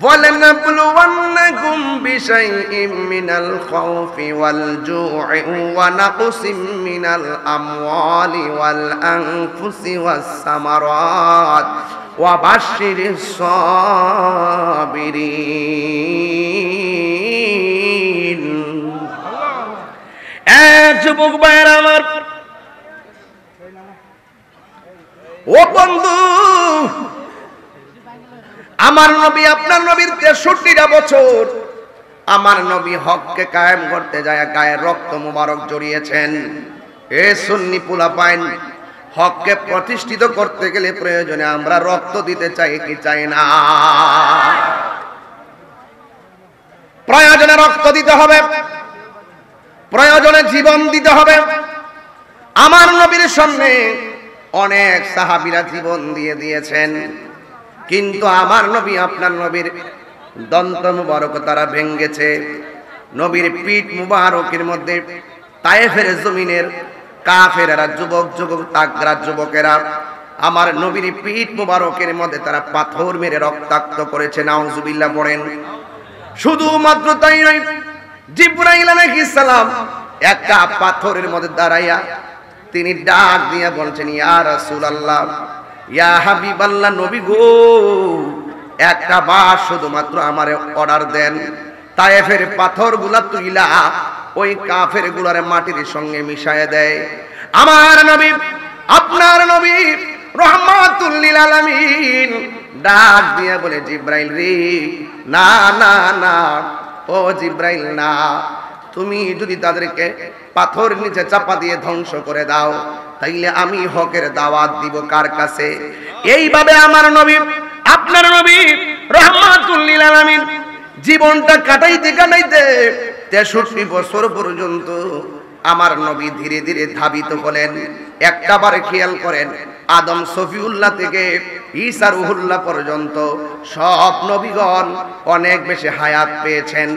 وَلَنَبْلُوَنَّكُمْ بِشَيْءٍ مِّنَ الْخَوْفِ وَالْجُوعِ وَنَقْصٍ مِّنَ الْأَمْوَالِ وَالْأَنفُسِ وَالثَّمَرَاتِ وَبَشِّرِ الصَّابِرِينَ। যুবক ভাইরা আমার, ও বন্ধু, আমার নবী আপনার নবীর 63টা বছর আমার নবী হককে কায়েম করতে যায় গায়ের রক্ত মুবারক জড়িয়েছেন। এ সুন্নি পোলাপাইন, হককে প্রতিষ্ঠিত করতে গেলে প্রয়োজনে আমরা রক্ত দিতে চাই কি চাই না? প্রয়োজনে রক্ত দিতে হবে, প্রয়োজনে জীবন দিতে হবে। আমার নবীর সামনে অনেক সাহাবীরা জীবন দিয়ে দিয়েছেন, কিন্তু আমার নবী আপনার নবীর দন্ত মুবারক তারা ভেঙ্গেছে। নবীর পিঠ মুবারকের মধ্যে তায়েফের জমিনের কাফেরেরা, যুবক যুবক তাগড়া যুবকেরা আমার নবীর পিঠ মুবারকের মধ্যে তারা পাথর মেরে রক্তাক্ত করেছে। নাউজুবিল্লাহ পড়েন। শুধুমাত্র তাই নয়, জিবরাইল আলাইহিস সালাম একটা পাথরের মধ্যে দাঁড়াইয়া তিনি ডাক দিয়ে বলছেন, ইয়া রাসূলুল্লাহ, ইয়া হাবিবাল্লাহ, নবী গো, একটা বার শুধুমাত্র আমারে অর্ডার দেন, তায়েফের পাথরগুলা তুইলা ওই কাফের গুলারে মাটির সঙ্গে মিশায় দেয়। আমার নবী আপনার নবী রহমাতুল লিল আলামিন ডাক দিয়ে বলে, জিবরাইল রে, না না না, ও জিবরাইল না, তুমি যদি তাদেরকে পাথর নিচে চাপা দিয়ে ধ্বংস করে দাও, তাইলে আমি হকের দাওয়াত দিব কার কাছে? এইভাবে আমার নবী আপনার নবী রহমাতুল লিল আলামিন জীবনটা কাটাইতে কাটাইতে 63 বছর পর্যন্ত আমার নবী ধীরে ধীরে ধাবিত হলেন। একটা বার খেয়াল করেন, আদম সফিউল্লাহ থেকে ঈসা রুহুল্লাহ পর্যন্ত সব নবীগণ অনেক বেশি হায়াত পেয়েছেন,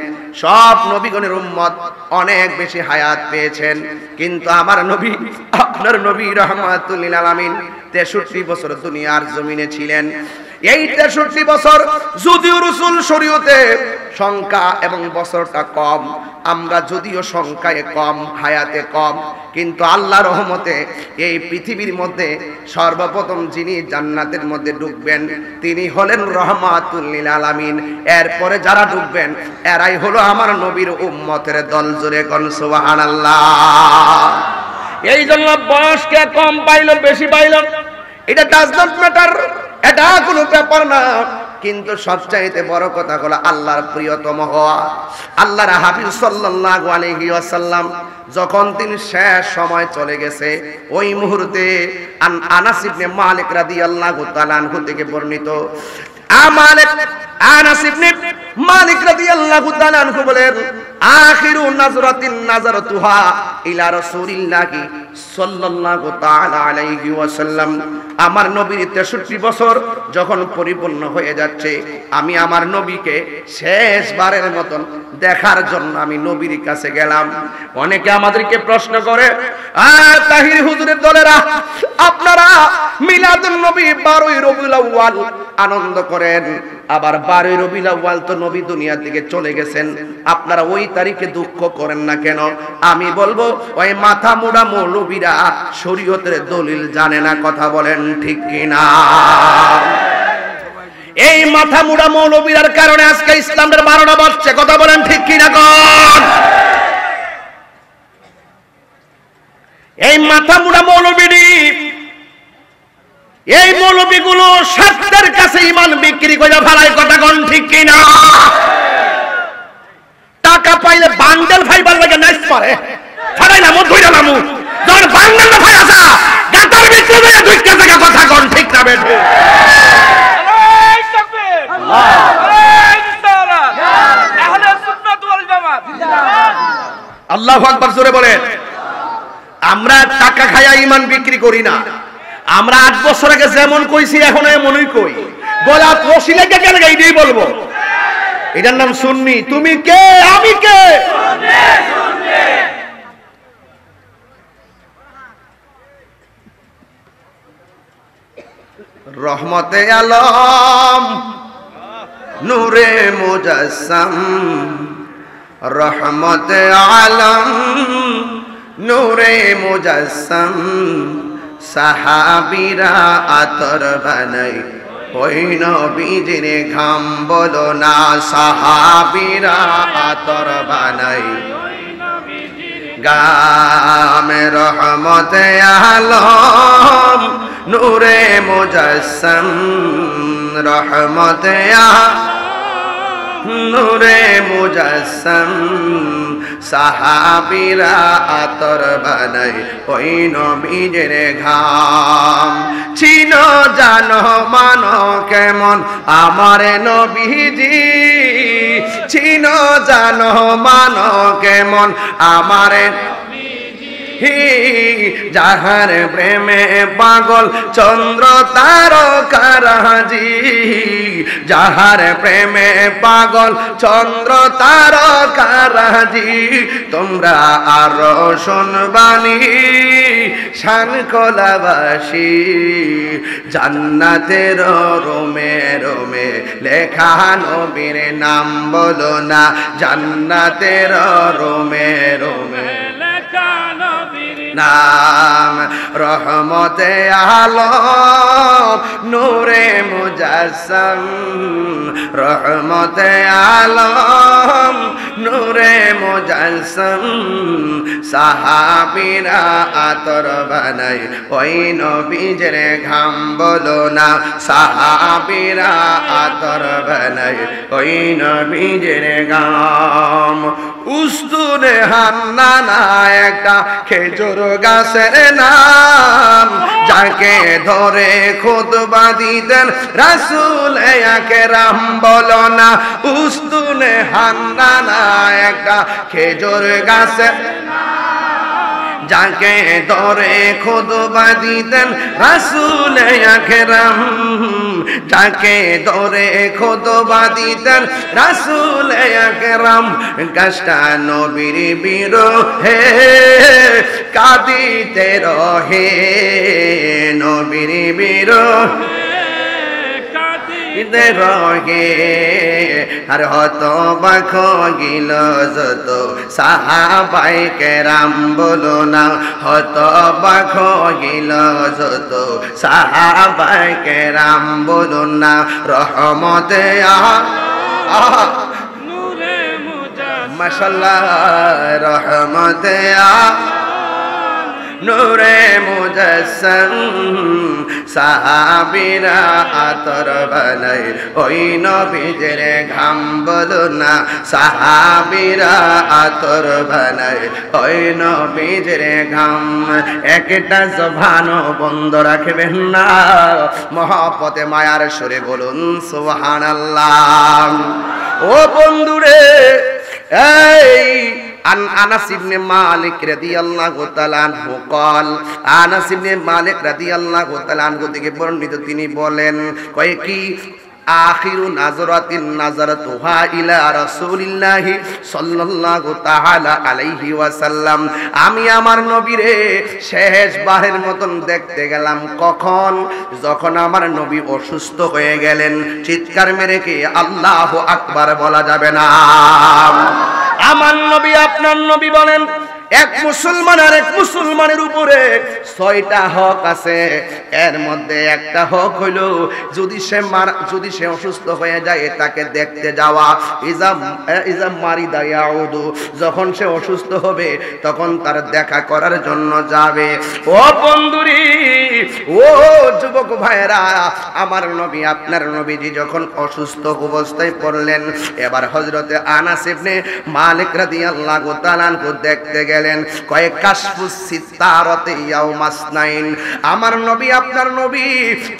সব নবীগণের উম্মত অনেক বেশি হায়াত পেয়েছেন, কিন্তু আমার নবী আপনার নবী রহমাতুল লিল আলামিন 63 বছর দুনিয়ার জমিনে ছিলেন। এই 63 বছর যদিও রাসূল শরীয়তে সংখ্যা এবং বছরটা কম, আমরা যদিও সংখ্যায় কম, হায়াতে কম, কিন্তু আল্লাহর রহমতে এই পৃথিবীর মধ্যে সর্বপ্রথম যিনি জান্নাতের মধ্যে ঢুকবেন তিনি হলেন রহমাতুল লিল আলামিন। এরপরে যারা ঢুকবেন এরাই হলো আমার নবীর উম্মতের দল। জোরে কোন সুবহানাল্লাহ। এই জন্য বয়সকে কম পাইলো বেশি পাইলো এটা ডাজ নট ম্যাটার, এটা কোনো ব্যাপার না, কিন্তু সবচাইতে বড় কথা হলো আল্লাহর প্রিয়তম হওয়া। আল্লাহর হাবিব সাল্লাল্লাহু আলাইহি ওয়াসাল্লাম যখন তিনি শেষ সময় চলে গেছে, ওই মুহূর্তে আনাস ইবনে মালিক রাদিয়াল্লাহু তাআলা আনহু থেকে বর্ণিত, আনাস ইবনে মালিক রাদিয়াল্লাহু তাআলা আনহু বলেন, আখিরু নাজরাতিন নাজারতুহা ইলা রাসূলিল্লাহি সাল্লাল্লাহু তাআলা আলাইহি ওয়াসাল্লাম, আমার নবীর 63 বছর যখন পরিপূর্ণ হয়ে যাচ্ছে, আমি আমার নবীকে শেষবারের মতন দেখার জন্য আমি নবীর কাছে গেলাম। অনেকে আমাদেরকে প্রশ্ন করে, তাহির হুজুরের দলেরা আপনারা মিলাদুন নবী 12ই রবিউল আউয়াল আনন্দ করেন, আবার 12ই রবিউল আউয়াল তো নবী দুনিয়া থেকে চলে গেছেন, আপনারা ওই তারিখে দুঃখ করেন না কেন? আমি বলবো, ওই মাথা মোড়া মৌলবীরা শরীয়তের দলিল জানে না। কথা বলেন ঠিক কিনা? এই মাথা মোড়া মৌলবীরার কারণে আজকে ইসলামের 12টা বাজছে। কথা বলেন ঠিক কিনা? কোন এই মাথা মোড়া মৌলবীরি, এই মৌলবীগুলো স্বার্থের কাছে ঈমান বিক্রি করে ফেলায়। কথা কোন ঠিক কিনা? টাকা পাইলে বান্ডেল ফাইবার লাগে নাইস পারে ফাড়াই নামু ধইরা নামু, যখন বান্ডেল না ফাই আসা গাতার ভিতরে ধরে ঢুকতে থাকা। কথা কোন ঠিক না বেঠে? আল্লাহু তাকবীর, আল্লাহু তাআলা, আহলে সুন্নাত ওয়াল জামাত জিন্দাবাদ। আল্লাহু আকবার জোরে বলেন। আমরা টাকা খায়া ঈমান বিক্রি করি না। আমরা 8 বছর আগে যেমন কইছি এখন এমনই কই। বলা রশিলাকে কেন এইটাই বলবো। এটার নাম সুন্নি। তুমি কে? আমি কে? রহমতে আলম নূরে মুজাসসাম রহমতে আলম নূরে মুজাসসাম সাহাবীরা আতর বানাই ওই নবীজির ঘাম বলো না সাহাবীরা আতর বানাই গামে রহমতে আলম নূরে মুজাসসাম রহমতে নূরে মুজাসসাম সাহাবীরা আতর বানাই ওই নবীজির ঘাম চিনো জানো মানো কেমন আমার নবীজি চিনো জানো মানো কেমন আমার যাহার প্রেমে পাগল চন্দ্র তারকারাজি যাহার প্রেমে পাগল চন্দ্র তারকারাজি তোমরা আরো শুনবানি শান কোলাবাসী জান্নাতের রোমে রোমে লেখা নবীর নাম বলো না জান্নাতের রোমে রোমে নাম রহমতে আলম নূরে মুজাসসাম রহমতে আলম নূরে মুজাসসাম সাহাবীরা আতর বানাই ওই নবীজির ঘাম বলো না সাহাবীরা আতর বানাই ওই নবীজির ঘাম উস্তুনে হান্নানা একটা খেজুর গাছের নাম যাকে ধরে খুতবা দিতেন রাসূল আকরাম বলো না উস্তুনে হান্নানা একটা খেজুর গাছের যাকে ধরে খুতবা দিতেন রাসূল আকরাম যাকে ধরে খুতবা দিতেন রাসূল আকরাম গাছটা নবীর বিরহে কাঁদিতে রহে নবীর বিরহে রহে আর হত বাখ গিল যত সাহাবাই কেরাম বলো না হত বাখ গিল যত সাহাবাই কেরাম বলো না রহমতে নূরে মুজাসসাম মাশাআল্লাহ রহমতে নূরে মুজাসসাম সাহাবীরা আতর বানাই ওই নবীজির ঘাম বলো না সাহাবীরা আতর বানাই ওই নবীজির ঘাম একটা জবানও বন্ধ রাখবেন না মহব্বতে মায়ার সুরে বলুন সুবহানাল্লাহ ও বন্ধুরে এই আনাস ইবনে মালিক রাদিয়াল্লাহু তাআলা আনহু قال আনাস ইবনে মালিক রাদিয়াল্লাহু তাআলা আনহু থেকে বর্ণিত তিনি বলেন কয় কি আখিরু নাজরাতিন নাজারাতুহা ইলা রাসূলিল্লাহ সাল্লাল্লাহু তাআলা আলাইহি ওয়াসাল্লাম আমি আমার নবীরে শেষবারের মতন দেখতে গেলাম কখন যখন আমার নবী অসুস্থ হয়ে গেলেন চিৎকার মেরে কি আল্লাহু আকবার বলা যাবে না আমার নবী আপনার নবী বলেন এক মুসলমান আর এক মুসলমানের উপরে 6টা হক আছে এর মধ্যে একটা হক হলো যদি সে অসুস্থ হয়ে যায় তাকে দেখতে যাওয়া ইজা মারিদা ইয়াউদু যখন সে অসুস্থ হবে তখন তার দেখা করার জন্য যাবে ও বন্ধুরি ও যুবক ভাইরা আমার নবী আপনার নবীজি যখন অসুস্থ অবস্থায় পড়লেন এবার হযরতে আনাস ইবনে মালিক রাদিয়াল্লাহু তাআলা আনহু দেখতে গেলেন কয়েক কাশফুস সিতারাতে ইয়াউমাসনাইন আমার নবী আপনার নবী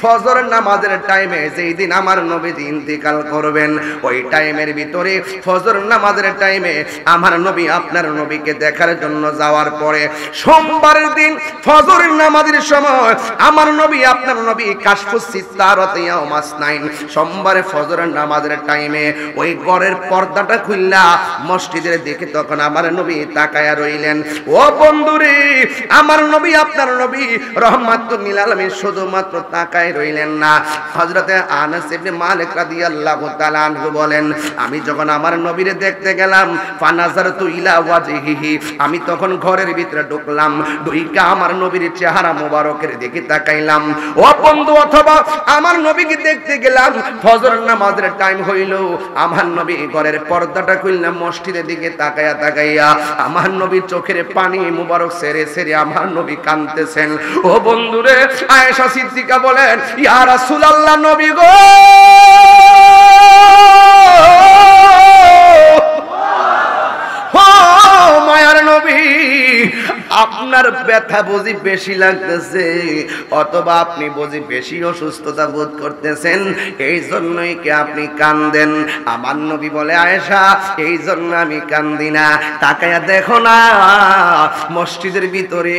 ফজর নামাজের টাইমে যেই দিন আমার নবী ইন্তেকাল করবেন ওই টাইমের ভিতরে ফজর নামাজের টাইমে আমার নবী আপনার নবীকে দেখার জন্য যাওয়ার পরে সোমবারের দিন ফজর নামাজের সময় আমার নবী আপনার নবী কাশফুস সিতারাতে ইয়াউমাসনাইন সোমবারে ফজর নামাজের টাইমে ওই ঘরের পর্দাটা খুললা মসজিদের দিকে তখন আমার নবী তাকায়া রইলেন রইলেন। ও বন্ধুরে, আমার নবী আপনার নবী রহমাতুল লিল আলামিন শুধুমাত্র তাকায় রইলেন না। হযরতে আনাস ইবনে মালিক রাদিয়াল্লাহু তাআলা আনহু বলেন, আমি যখন আমার নবীরে দেখতে গেলাম, ফানাজারতু ইলা ওয়াজহিহি, আমি তখন ঘরের ভিতরে ঢুকলাম, ঢুইকা আমার নবীর চেহারা মোবারকের দিকে তাকাইলাম। ও বন্ধু, অথবা আমার নবীকে দেখতে গেলাম, ফজর নামাজের টাইম হইল, আমার নবী ঘরের পর্দাটা খুললাম, মসজিদের দিকে তাকাইয়া তাকাইয়া আমার নবীর চোখের পানি মুবারক সেরে সেরে আমার নবী কাঁদতেছেন। ও বন্ধুরে, আয়েশা সিদ্দিকা বলেন, ইয়া রাসূলুল্লাহ, নবী গো, মায়ার নবী, আপনার ব্যথা বুঝি বেশি লাগতেছে, অথবা আপনি বুঝি বেশি অসুস্থতা বোধ করতেছেন, এই জন্যই কি আপনি কান্দেন? আমার নবী বলে, আয়েশা, এই জন্য আমি কান্দি না, তাকায়া দেখো না মসজিদের ভিতরে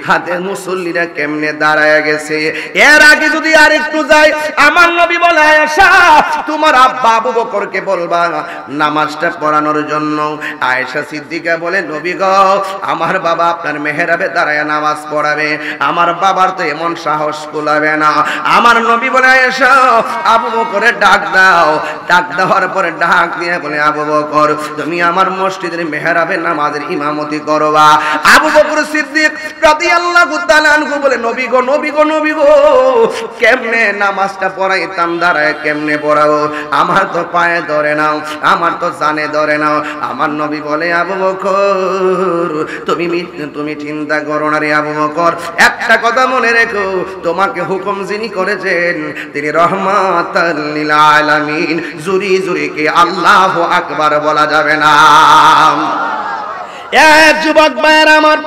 হাতে মুসল্লিরা কেমনে দাঁড়ায় গেছে। এর আগে যদি আর একটু যাই, আমার নবী বলে, আয়েশা, তোমার আব্বা আবু বকরকে বলবা নামাজটা পড়ানোর জন্য। আয়েশা সিদ্দিকা বলে, নবী গো, আমার বাবা আপনার মেহরাবে দাঁড়ায় নামাজ পড়াবে, আমার বাবার তো এমন সাহস কুলাবে না। আমার নবী বলে, আয়েশা, আবু বকরের ডাক দাও। ডাক দেওয়ার পরে ডাক দিয়ে বলে, আবু বকর, তুমি আমার মসজিদের মেহরাবে নামাজের ইমামতি করবা। আবু বকর সিদ্দিক রাদিয়াল্লাহু তাআলা আনহু বলে, নবী গো, নবী গো, নবী গো, কেমনে নামাজটা পড়াইতাম, দাঁড়ায় কেমনে পড়াবো, আমার তো পায়ে ধরে নাও, আমার তো জানে ধরে নাও। আমার নবী বলে, আবু বকর, তুমি চিন্তা করো না রে আবু বকর, একটা কথা মনে রেখো, তোমাকে হুকুম যিনি করেছেন তিনি রহমাতাল লিল আলামিন। জুরি জুরি কে আল্লাহু আকবার বলা যাবে না। এক যুবক ভাইয়ের আমার,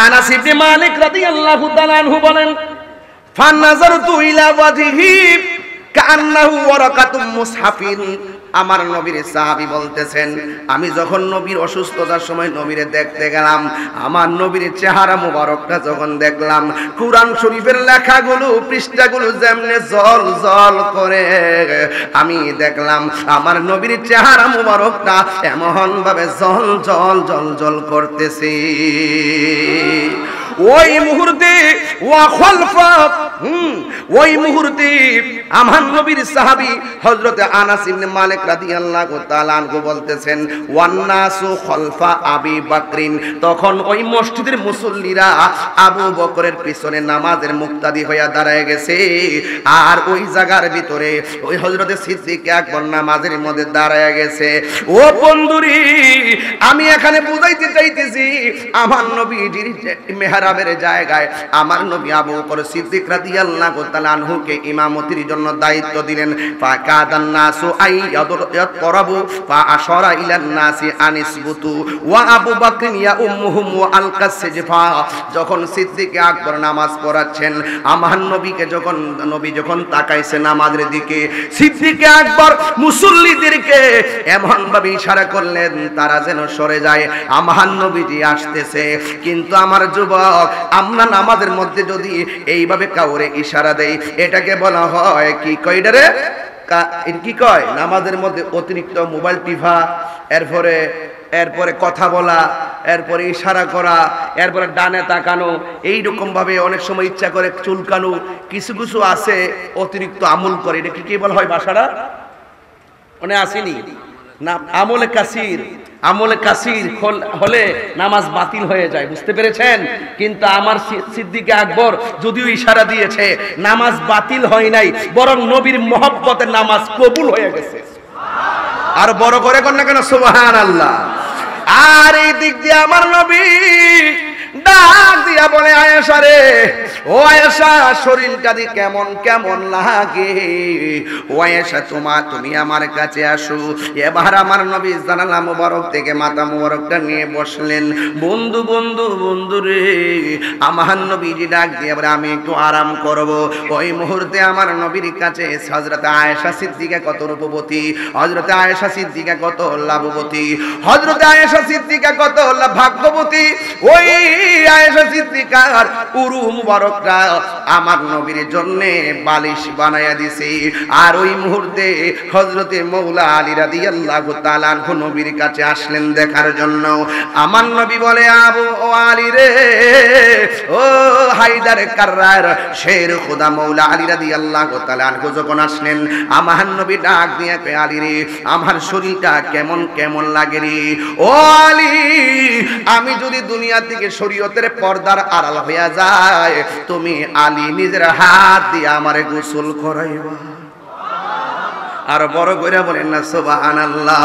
আনাস ইবনে মালিক রাদিয়াল্লাহু তাআলা আনহু বলেন, ফানাজারতু ইলা ওয়াজহি কান্নাহু ওয়ারাকাতুম মুসহাফিন। আমার নবীর সাহাবী বলতেছেন, আমি যখন নবীর অসুস্থতার সময় নবীরে দেখতে গেলাম, আমার নবীর চেহারা মুবারকটা যখন দেখলাম, কুরআন শরীফের লেখাগুলো পৃষ্ঠাগুলো যেমনে জল জল করে, আমি দেখলাম আমার নবীর চেহারা মুবারকটা এমন ভাবে জল জল জল জল করতেছে। ওই মুহূর্তে ওই মুহূর্তে আমার নবীর সাহাবী হযরতে আনাস ইবনে মালিক রাদিয়াল্লাহু তাআলা আনহু বলতেছেন, ওয়ান্নাসু খলফা আবি বকরিন, তখন ওই মসজিদের মুসল্লিরা আবু বকরের পিছনে নামাজের মুক্তাদি হইয়া দাঁড়ায় গেছে, আর ওই জায়গার ভিতরে ওই হযরতে সিদ্দিক আকবর নামাজের মধ্যে দাঁড়ায় গেছে। ও বন্ধুরি, আমি এখানে বুঝাইতে চাইতেছি, আমার নবীজির মেহরাবের জায়গায় আমার নবী আবু বকর সিদ্দিক রাদিয়াল্লাহু তাআলা আনহুকে ইমামতির জন্য দায়িত্ব দিলেন। ফাকাদান নাসু আইয়াদরাবু ফাআশারা ইলান নাসি আনিসবুতু ওয়া আবু বকর ইয়া উম্মুহুম ওয়া আলকাসজিফা। যখন সিদ্দিক আকবর নামাজ পড়াচ্ছেন, আমার নবীকে নবী যখন তাকাইছে নামাজের দিকে, সিদ্দিক আকবর মুসল্লিদেরকে এমন ভাবে ইশারা করলেন তারা যেন সরে যায়, আমার নবীজি আসতেছে। কিন্তু আমার যুবক, আমরা নামাজের মধ্যে যদি এইভাবে কাউরে ইশারা দেই, এটাকে বলা হয় কি কয় রে, কি কয়, নামাজের মধ্যে অতিরিক্ত মোবাইল টিভা, এরপরে কথা বলা, এরপরে ইশারা করা, এরপরে ডানে তাকানো, এইরকম ভাবে অনেক সময় ইচ্ছা করে চুলকানো, কিছু কিছু আছে অতিরিক্ত আমল করে, এটা কি বলা হয় ভাষাটা মনে আসেনি না, আমলে কাসির। আমলে কাসির হলে নামাজ বাতিল হয়ে যায়, বুঝতে পেরেছেন? কিন্তু আমার সিদ্দিক আকবর যদিও ইশারা দিয়েছে, নামাজ বাতিল হয় নাই, বরং নবীর মহব্বতে নামাজ কবুল হয়ে গেছে। আর বড় করে কর না কেন, সুবহানাল্লাহ। আর এই দিক দিয়ে আমার নবী ডাক দিয়া বলে, আয়েশা রে, ও আয়েশা, শরীরটা দি কেমন কেমন লাগে, ও আয়েশা, তুমি আমার কাছে আসো। এবার আমার নবী জানালা মুবারক থেকে মাথা মুবারকটা নিয়ে বসলেন। বন্ধু বন্ধু বন্ধু রে, আমার নবীজি ডাক দিয়ে বলে, আমি একটু আরাম করব। ওই মুহূর্তে আমার নবীর কাছে হযরত আয়েশা সিদ্দিকা কত রূপবতী, হযরত আয়েশা সিদ্দিকা কত লাভবতী, হযরত আয়েশা সিদ্দিকা কত ভাগ্যবতী। ওই আয়েশা সিদ্দিকার উরু মুবারকরা আমার নবীর জন্য বালিশ বানায়া দিছে। আর ওই মুহূর্তে হযরতে মৌলা আলী রাদিয়াল্লাহু তাআলা আনহু নবীর কাছে আসলেন দেখার জন্য। আমার নবী বলে, আবু ও আলী রে, ও হায়দার কাররার শের খোদা মৌলা আলী রাদিয়াল্লাহু তাআলা আনহু যখন আসলেন, আমার নবী ডাক দিয়ে কয়, আলী রে, আমার শরীরটা কেমন কেমন লাগে রে। ও আলী, আমি যদি দুনিয়া থেকে শরীয়তের পর্দার আড়াল হইয়া যায়, তুমি আলী নিজের হাত দিয়ে আমারে গোসল করাইবা। আর বড় করে বলেন না সুবহানাল্লাহ।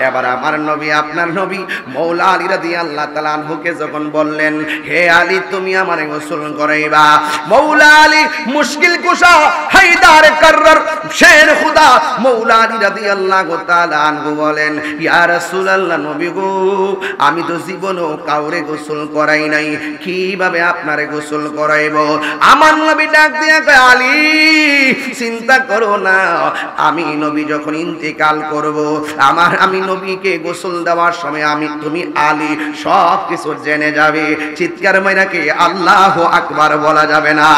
এবার আমার নবী, আপনার নবী মৌলা আলী রাদিয়াল্লাহু তাআলা আনহুকে যখন বললেন, হে আলী, তুমি আমারে গোসল করাইবা, মৌলা আলী মুশকিল কুশা হায়দার কাররার শের খোদা মৌলা আলী রাদিয়াল্লাহু তাআলা আনহু বলেন, ইয়া রাসূলুল্লাহ, নবী গো, আমি তো জীবনেও কাউরে গোসল করাই নাই, কিভাবে আপনারে গোসল করাইব? আমার নবী ডাক দিয়ে কয়, আলী, চিন্তা করো না, আমি নবী যখন ইন্তেকাল করব, আমি নবীকে গোসল দেওয়ার সময় তুমি আলী সব কিছু জেনে যাবে। চিৎকার মাইরাকে আল্লাহু আকবার বলা যাবে না।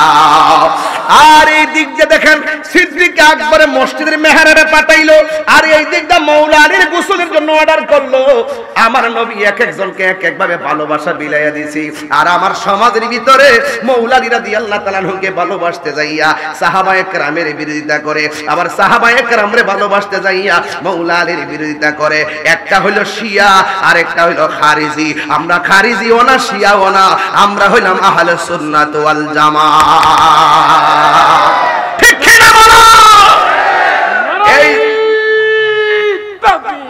আর এই দিক দিয়ে দেখেন সিদ্দিক আকবর মসজিদের মেহরাবে পাঠাইলো, আর এই দিকটা মৌলা আলীর গোসলের জন্য অর্ডার করলো। আমার নবী এক একজনকে এক একভাবে ভালোবাসা বিলাইয়া দিয়েছি। আর আমার সমাজের ভিতরে মৌলা আলী রাদিয়াল্লাহু তাআলা আনহুকে ভালোবাসতে যাইয়া সাহাবায়ে কেরামের বিরোধিতা করে, আবার সাহাবায়ে কেরামরে ভালোবাসতে যাইয়া মৌলা আলীর বিরোধিতা করে। একটা হইল শিয়া আর একটা হইল খারিজি। আমরা খারিজিও না, শিয়াও না, আমরা হইলাম আহলে সুন্নাত ওয়াল জামাত। ঠিক কি না বলো? এই তাকবীর,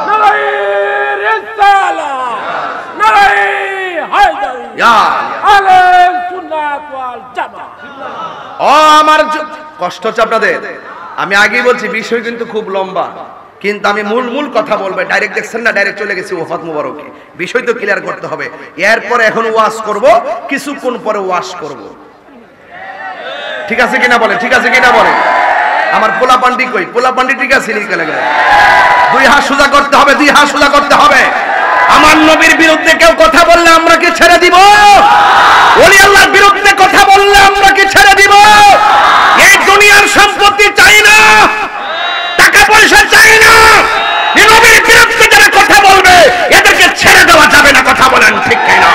নারায়ে রিসালাত, নারায়ে হায়দারি, ইয়া আহলে সুন্নাত ওয়াল জামাত। ও আমার কষ্ট হচ্ছে আপনাদের, আমি আগেই বলছি বিষয় কিন্তু খুব লম্বা, কিন্তু আমি মূল কথা বলবো। ডাইরেক্ট দেখছেন না, ডাইরেক্ট চলে গেছি ওফাত মুবারকে। বিষয় তো ক্লিয়ার করতে হবে। এরপরে এখন ওয়াজ করব, কিছুক্ষণ পরে ওয়াজ করব। ঠিক আছে কিনা বলে? ঠিক আছে কিনা বলে? আমার পোলা পান্ডি কই? পোলা পান্ডি ঠিক আছে নি? কেন দুই হাত সোজা করতে হবে, দুই হাত সোজা করতে হবে। আমার নবীর বিরুদ্ধে কেউ কথা বললে আমরা কি ছেড়ে দিব? ওলি আল্লাহর বিরুদ্ধে কথা বললে আমরা কি ছেড়ে দিব? এই দুনিয়ার সম্পত্তি চাই না, টাকা পয়সা চাই না, নবীর বিরুদ্ধে যারা কথা বলবে এদেরকে ছেড়ে দেওয়া যাবে না। কথা বলেন ঠিক কিনা?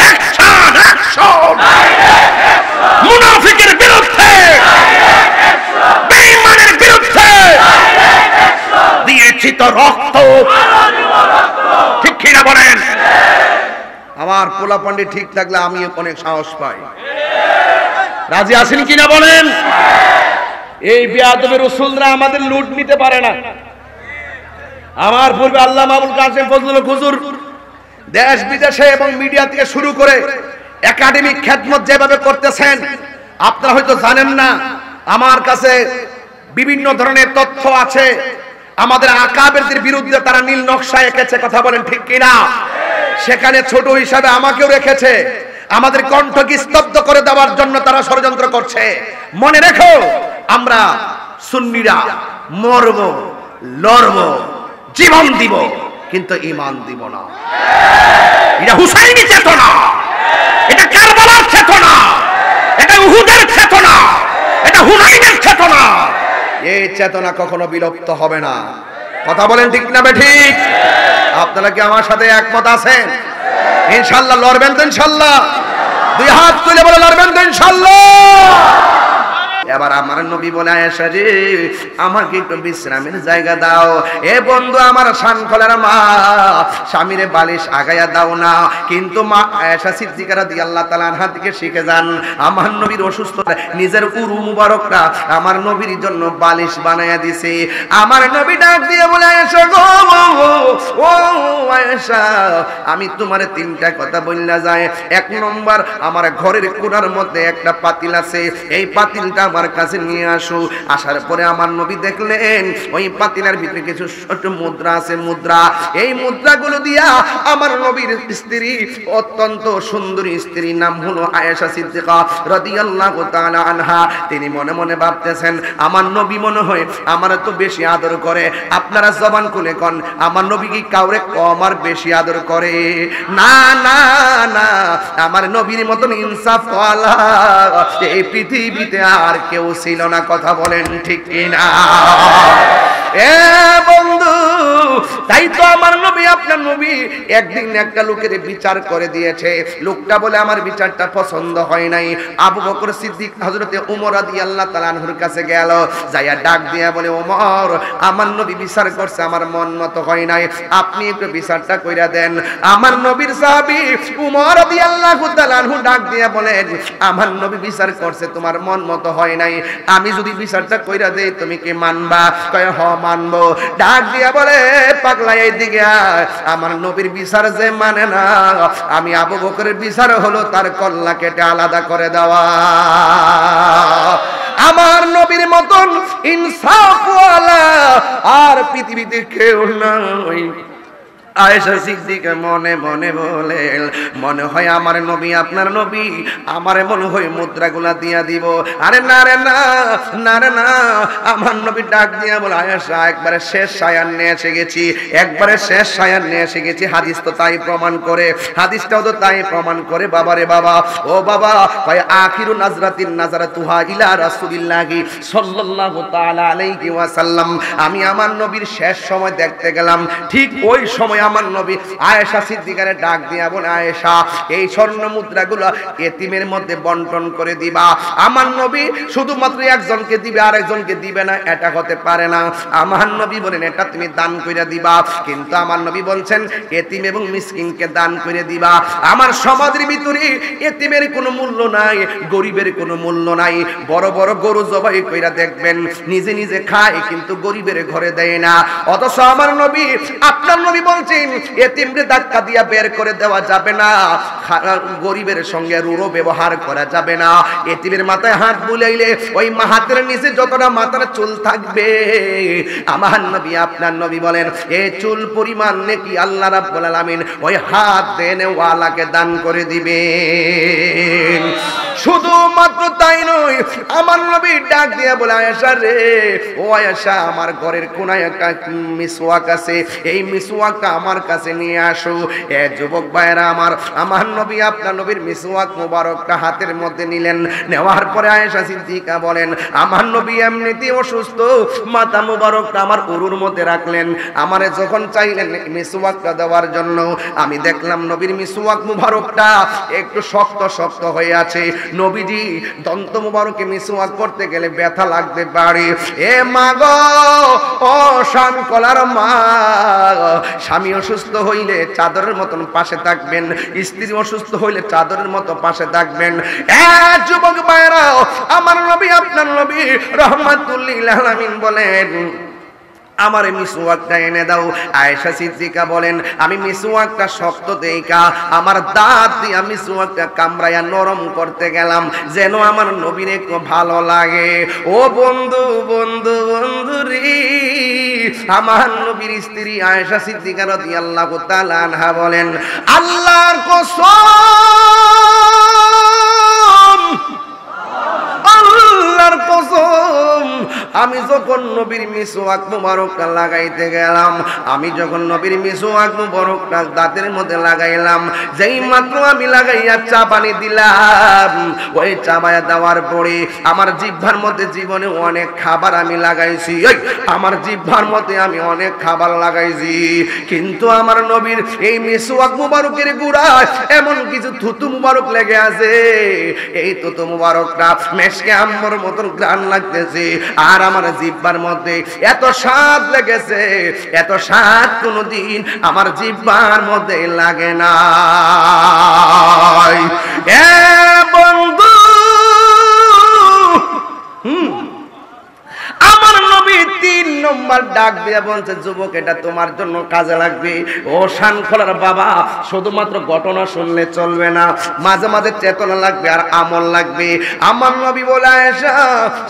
Action, action! মুনাফিকের বিরুদ্ধে, বেঈমানের বিরুদ্ধে দিয়েছি তো রক্ত। ঠিক কিনা বলেন? আমার পোলা পান্ডি ঠিক থাকলে আমি অনেক সাহস পাই। রাজি আছেন কিনা বলেন? এই বেয়াদবে রাসূলরা আমাদের লুট নিতে পারে না। আমার পূর্বে আল্লামা আবুল কাসেম ফজলুল হুজুর দেশ বিদেশে এবং মিডিয়া থেকে শুরু করে একাডেমিক খেদমত যেভাবে করতেছেন, আপনারা হয়তো জানেন না। আমার কাছে বিভিন্ন ধরনের তথ্য আছে। আমাদের আকাবেরদের বিরুদ্ধে তারা নীল নকশা এঁকেছে। কথা বলেন ঠিক কিনা? সেখানে ছোট হিসাবে আমাকেও রেখেছে। আমাদের কণ্ঠকে স্তব্ধ করে দেওয়ার জন্য তারা ষড়যন্ত্র করছে। মনে রেখো, আমরা সুন্নিরা মরব, লড়ব, জীবন দিব, কিন্তু ঈমান দিব না। এটা হুসাইনি চেতনা, এটা কারবালার চেতনা, এটা উহুদের চেতনা, এটা হুনাইনের চেতনা। এই চেতনা কখনো বিলুপ্ত হবে না। কথা বলেন ঠিক না ঠিক? আপনারা কি আমার সাথে একমত আছেন? ইনশাআল্লাহ লড়বেন তো? ইনশাআল্লাহ দুই হাত তুলে বলে লড়বেন তো? ইনশাআল্লাহ। এবার আমার নবী বলে, আয়েশা রে, আমাকে একটু বিশ্রামের জায়গা দাও। এ বন্ধু, আমার শানখলার মা, স্বামীরে বালিশ আগায়া দাও না। কিন্তু মা আয়েশা সিদ্দিকা রাদিয়াল্লাহু তাআলা আনহা থেকে শিখে যান, আমার নবীর অসুস্থতা নিজের উরু মুবারকরা আমার নবীর জন্য বালিশ বানায়া দিছে। আমার নবী ডাক দিয়ে বলে, আয়েশা গো, ও আয়েশা, আমি তোমারে তিনটা কথা বললা যায়। এক নম্বর, আমার ঘরের কোণার মধ্যে একটা পাতিল আছে, এই পাতিলটা আমার কাছে নিয়ে আসো। আসার পরে আমার নবী দেখলেন ওই পাতিলার ভিতরে কিছু ছোট মুদ্রা আছে, মুদ্রা। এই মুদ্রাগুলো দিয়া আমার নবীর স্ত্রী, অত্যন্ত সুন্দরী স্ত্রী, নাম হলো আয়েশা সিদ্দিকা রাদিয়াল্লাহু তাআলা আনহা, তিনি মনে মনে ভাবতেছেন আমার নবী মনে হয় আমার তো বেশি আদর করে। আপনারা জবান খুলে কোন, আমার নবী কি কাউরে কম আর বেশি আদর করে? না না না, আমার নবীর মতন ইনসাফ ওয়ালা এই পৃথিবীতে আর কেউ ছিল না। কথা বলেন ঠিক কিনা? এ বন্ধু, তাই তো আমার নবী, আপনার নবী একদিন একটা লোকের বিচার করে দিয়েছে। লোকটা বলে আমার বিচারটা পছন্দ হয় নাই। আবু বকর সিদ্দিক হযরতে ওমর রাদিয়াল্লাহু তাআলা আনহুর কাছে গেল, যাইয়া ডাক দিয়া বলে, ওমর, আমার নবী বিচার করছে, আমার মন মতো হয় নাই, আপনি একটু বিচারটা কইরা দেন। আমার নবীর সাহাবী ওমর রাদিয়াল্লাহু তাআলা আনহু ডাক দিয়া বলেন, আমার নবী বিচার করছে, তোমার মন মতো হয় নাই, আমি যদি বিচারটা কইরা দেই তুমি কি মানবা? কয় হ মানবো। ডাক দিয়া বলে, পাগলা এইদিকে আয়, আমার নবীর বিচার যে মানে না, আমি আবু বকরের বিচার হলো তার কল্লা কেটে আলাদা করে দেওয়া। আমার নবীর মতন ইনসাফওয়ালা আর পৃথিবীতে কেউ নাই। আয়েশা সিদ্দিকা মনে মনে বলেন, মনে হয় আমার নবী, আপনার নবী আমারে মনে হয় মুদ্রাগুলা দিয়া দিব। আরে না রে না, না রে না, আমার নবী ডাক দিয়া বলে, আয়েশা একবারে শেষ সায়ান নিয়ে এসে গেছি, একবারে শেষ সায়ান নিয়ে এসে গেছি। হাদিস তো তাই প্রমাণ করে, হাদিসটাও তো তাই প্রমাণ করে। বাবা রে বাবা, ও বাবা, কয় আখিরু নাজরাতিন নাজারাতুহা ইলা রাসূলিল্লাহি সাল্লাল্লাহু তাআলা আলাইহি ওয়াসাল্লাম, আমি আমার নবীর শেষ সময় দেখতে গেলাম। ঠিক ওই সময় আমার নবী আয়েশা সিদ্দিকারে ডাক দিয়া বলে, আয়েশা, এই স্বর্ণ মুদ্রাগুলো এতিমের মধ্যে বন্টন করে দিবা। আমার নবী শুধুমাত্র একজনকে দিবে, আরেকজনকে দিবে না, এটা হতে পারে না। আমার নবী বলেন, এটা তুমি দান করে দিবা। কিন্তু আমার নবী বলছেন এতিম এবং মিসকিনকে দান করে দিবা। আমার সমাজের ভিতরে এতিমের কোনো মূল্য নাই, গরিবের কোনো মূল্য নাই। বড় বড় গরু জবাই কইরা দেখবেন নিজে নিজে খায়, কিন্তু গরিবের ঘরে দেয় না। অথচ আমার নবী, আপনার নবী বলছেন এতিমরে ধাক্কা দিয়া বের করে দেওয়া যাবে না, গরিবের সঙ্গে রূঢ় ব্যবহার করা যাবে না। এতিমের মাথায় হাত বুলাইলে ওই হাতের নিচে যতটা মাথার চুল থাকবে, আমার নবী, আপনার নবী বলেন এই চুল পরিমাণ নেকি আল্লাহ রাব্বুল আলামিন ওই হাত দেনে ওয়ালাকে দান করে দিবেন। শুধুমাত্র তাই নয়, আমার নবী ডাক দিয়া বলে, আয়েশা রে, ও আয়েশা, আমার ঘরের কোনায় একটা মিসওয়াক আছে, এই মিসওয়াকটা আমার কাছে নিয়ে আসো। এ যুবক ভাইরা আমার, আমার নবী, আপনার নবীর মিসওয়াক মুবারকটা হাতের মধ্যে নিলেন। নেওয়ার পরে আয়েশা সিদ্দিকা বলেন, আমার নবী এমনিতেই অসুস্থ, মাথা মুবারকটা আমার উরুর মধ্যে রাখলেন। আমারে যখন চাইলেন মিসওয়াকটা দেওয়ার জন্য, আমি দেখলাম নবীর মিসওয়াক মুবারকটা একটু শক্ত শক্ত হয়ে আছে। নবীজি দন্ত মুবারকে মিসওয়াক করতে গেলে ব্যথা লাগতে পারে। এ মা গো, ও স্বামী কলার মা, স্বামী অসুস্থ হইলে চাদরের মতন পাশে থাকবেন, স্ত্রী অসুস্থ হইলে চাদরের মতো পাশে থাকবেন। এ যুবক ভাইরা, আমার নবী, আপনার নবী রাহমাতুল লিল আলামিন বলেন, আমার মিসওয়াকটা এনে দাও। আয়েশা সিদ্দিকা বলেন, আমি মিসওয়াকটা শক্ত দেইকা আমার দাঁত দিয়ে মিসওয়াকটা কামড়ায়া নরম করতে গেলাম, যেন আমার নবীর একটু ভালো লাগে। ও বন্ধু বন্ধু বন্ধু রে, আমার নবীর স্ত্রী আয়েশা সিদ্দিকা রাদিয়াল্লাহু তাআলা আনহা বলেন, আল্লাহর কসম, আল্লাহর কসম, আমি যখন নবীর মিসওয়াক মুবারকটা লাগাইতে গেলাম, আমি যখন নবীর মিসওয়াক মুবারকটা দাঁতের মধ্যে লাগাইলাম, যেই মাত্র আমি লাগাইয়া চা পানি দিলাম, ওই চাবায়া দেওয়ার পরে আমার জিহ্বার মধ্যে জীবনে অনেক খাবার আমি লাগাইছি, আমার জিহ্বার মধ্যে আমি অনেক খাবার লাগাইছি, কিন্তু আমার নবীর এই মিসওয়াক মুবারকের গুড়ায় এমন কিছু থুতু মুবারক লেগে আছে, এই থুতু মুবারকটা মেশকে আম্বর মতন ঘ্রাণ লাগতেছে, আর আমার জিহ্বার মধ্যে এত স্বাদ লেগেছে, এত স্বাদ কোনদিন আমার জিহ্বার মধ্যে লাগে না। এ বন্ধু, আমার নবী 3 নম্বর ডাক দিয়ে বলছে, যুবক এটা তোমার জন্য কাজে লাগবে। ও শানখোলার বাবা, শুধুমাত্র ঘটনা শুনলে চলবে না, মাঝে মাঝে চেতনা লাগবে আর আমল লাগবে। আমার নবী বলে, আয়েশা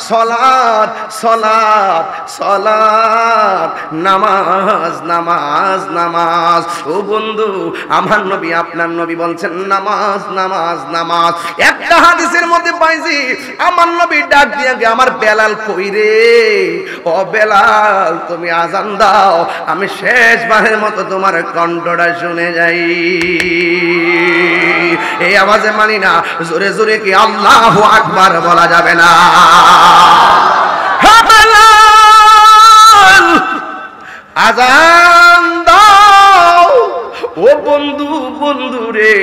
সালাত সালাত সালাত, নামাজ নামাজ নামাজ। ও বন্ধু, আমার নবী আপনার নবী বলছেন নামাজ নামাজ নামাজ। একটা হাদিসের মধ্যে পাইছি আমার নবী ডাক দিয়ে আমার বেলাল কই রে, ও বেলাল তুমি আজান দাও, আমি শেষবারের মতো তোমার কণ্ঠটা শুনে যাই। এই আওয়াজে মানি না, জোরে জোরে কি আল্লাহু আকবার বলা যাবে না? আজান দাও। ও বন্ধু বন্ধু রে,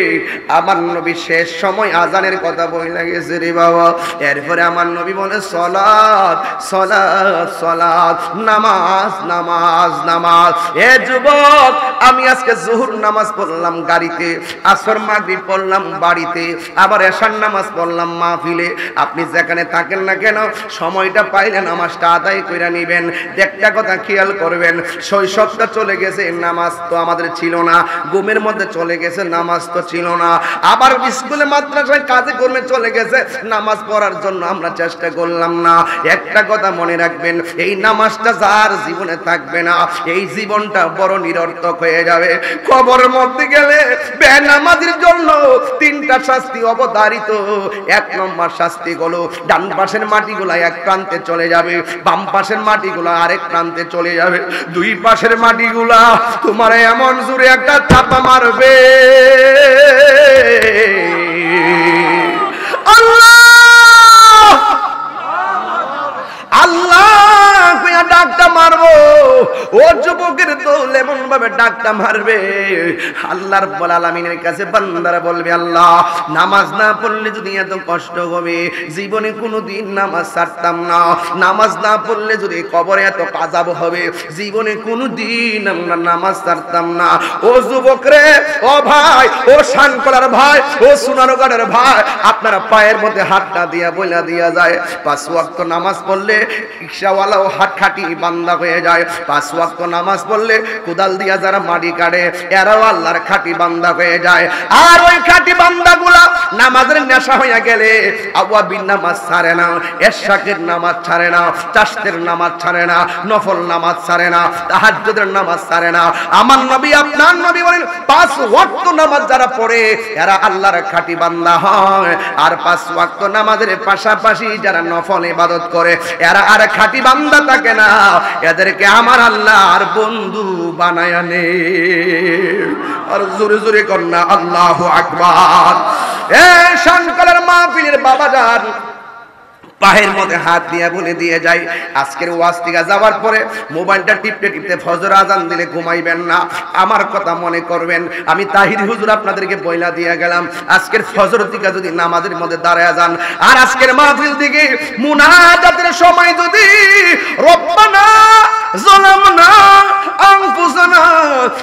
আমার নবী শেষ সময় আজানের কথা বলে গেছে রে বাবা। এরপরে আমার নবী বলে সালাত সালাত সালাত, নামাজ নামাজ নামাজ। এ যুবক, আমি আজকে যোহর নামাজ পড়লাম গাড়িতে, আসর মাগরিব পড়লাম বাড়িতে, আবার এশার নামাজ পড়লাম মাহফিলে। আপনি যেখানে থাকেন না কেন, সময়টা পাইলে নামাজটা আদায় করে নেবেন। একটা কথা খেয়াল করবেন, শৈশবটা চলে গেছে, নামাজ তো আমাদের ছিল না। ঘুমের মধ্যে চলে গেছে, নামাজ তো ছিল না। আবার স্কুলে মাদ্রাসায় কাজে কর্মে চলে গেছে, নামাজ পড়ার জন্য আমরা চেষ্টা করলাম না। একটা কথা মনে রাখবেন, এই নামাজটা যার জীবনে থাকবে না, এই জীবনটা বড় নিরর্থক হয়ে যাবে। কবরের মধ্যে গেলে বেনামাজির জন্য তিনটা শাস্তি অবধারিত। এক নম্বর শাস্তি হলো, ডান পাশের মাটিগুলা এক প্রান্তে চলে যাবে, বাম পাশের মাটিগুলা আরেক প্রান্তে চলে যাবে। দুই পাশের মাটিগুলা তোমার এমন জোরে একটা চাপা মারবে, আল্লাহ আল্লাহ ডাকটা মারবো। ও যুবকের দল এমন ভাবে ডাকটা মারবে, আল্লাহ রাব্বুল আলামিনের কাছে বান্দারা বলবে, আল্লাহ নামাজ না পড়লে যদি এত কষ্ট হবে, জীবনে কোনোদিন নামাজ ছাড়তাম না। নামাজ না পড়লে যদি কবরে এত আযাব হবে, জীবনে কোনোদিন আমরা নামাজ ছাড়তাম না। ও যুবক রে, ও ভাই, ও শানকলার ভাই, ও সোনারগাঁয়ের ভাই, আপনারা পায়ের মধ্যে হাতটা দিয়া বইলা দিয়া যায়। 5 ওয়াক্ত নামাজ পড়লে রিকশাওয়ালাও হাত খাটি বান্দা হয়ে যায়। 5 ওয়াক্ত নামাজ পড়লে কোদাল দিয়া যারা মাটি কাটে, এরাও আল্লাহর খাটি বান্দা হয়ে যায়। আর ওই খাটি বান্দাগুলা নামাজের নেশা হয়ে গেলে আওয়াবিন নামাজ ছাড়ে না, এশাকের নামাজ ছাড়ে না, চাশতের নামাজ ছাড়ে না, নফল নামাজ ছাড়ে না, তাহাজ্জুদের নামাজ ছাড়ে না। আমার নবী আপনার নবী বলেন, 5 ওয়াক্ত নামাজ যারা পড়ে এরা আল্লাহর খাটি বান্দা হয়। আর 5 ওয়াক্ত নামাজের পাশাপাশি যারা নফল ইবাদত করে এরা আর খাটি বান্দা থাকে না, এদেরকে আমার আল্লাহর বন্ধু বানায় নে। আর জোরে জোরে কন্যা আল্লাহু আকবার। এ শানকলার মাহফিলের বাবাজান, পায়ের মধ্যে হাত দিয়ে বলে দিয়ে যাই, আজকের ওয়াজ থেকে যাওয়ার পরে মোবাইলটা টিপতে টিপতে ফজর আজান দিলে ঘুমাইবেন না। আমার কথা মনে করবেন, আমি তাহির হুজুর আপনাদেরকে বইলা দিয়ে গেলাম, আজকের ফজর থেকে যদি নামাজের মধ্যে দাঁড়ায় যান, আর আজকের মাহফিল থেকে মুনাজাতের সময় যদি রব্বানা যালামনা আনফুসানা